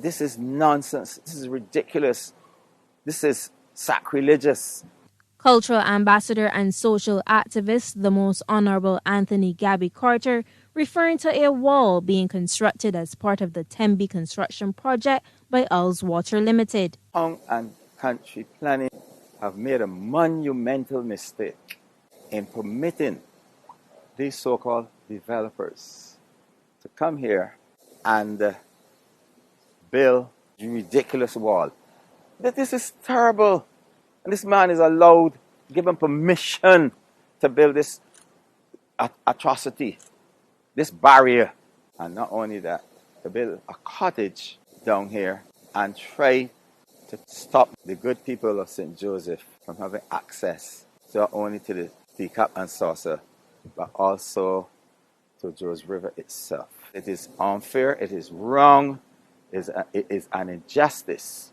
This is nonsense. This is ridiculous. This is sacrilegious. Cultural ambassador and social activist, the Most Honorable Anthony Gabby Carter, referring to a wall being constructed as part of the Tembe construction project by Water Limited. Town and country planning have made a monumental mistake in permitting these so-called developers to come here and build a ridiculous wall. This is terrible. And this man is allowed, given permission to build this atrocity, this barrier. And not only that, to build a cottage down here and try to stop the good people of St. Joseph from having access not only to the teacup and saucer, but also to Joes River itself. It is unfair, it is wrong, it is an injustice.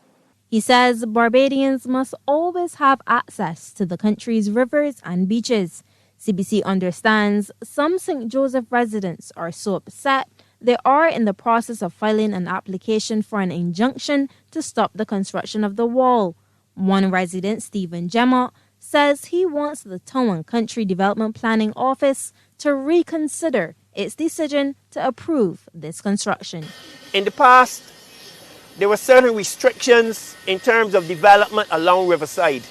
He says Barbadians must always have access to the country's rivers and beaches. CBC understands some St. Joseph residents are so upset they are in the process of filing an application for an injunction to stop the construction of the wall. One resident, Stephen Gemma, says he wants the Town and Country Development Planning Office to reconsider its decision to approve this construction. In the past, there were certain restrictions in terms of development along Riverside.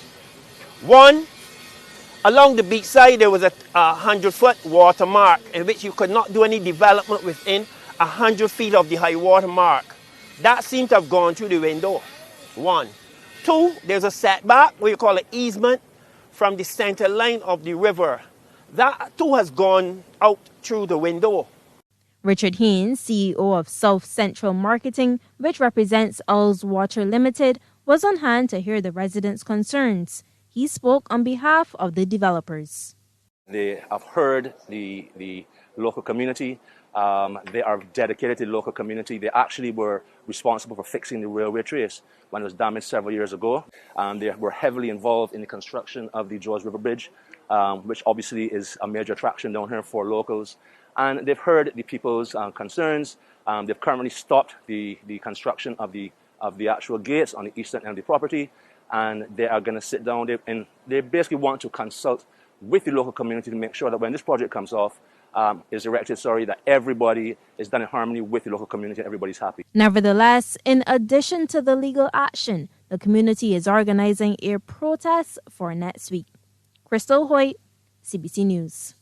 One, along the beach side, there was a 100-foot water mark in which you could not do any development within 100 feet of the high water mark. That seemed to have gone through the window. One. Two, there's a setback, what you call an easement, from the center line of the river. That too has gone out through the window. Richard Haynes, CEO of South Central Marketing, which represents Water Limited, was on hand to hear the residents' concerns. He spoke on behalf of the developers. They have heard the local community. They are dedicated to the local community. They actually were responsible for fixing the railway trace when it was damaged several years ago. They were heavily involved in the construction of the Joes River Bridge, which obviously is a major attraction down here for locals. And they've heard the people's concerns. They've currently stopped the construction of the actual gates on the eastern end of the property, and they are going to sit down and they basically want to consult with the local community to make sure that when this project comes off, is erected, that everybody is done in harmony with the local community and everybody's happy. Nevertheless, in addition to the legal action, the community is organizing a protest for next week. Crystal Hoyt, CBC News.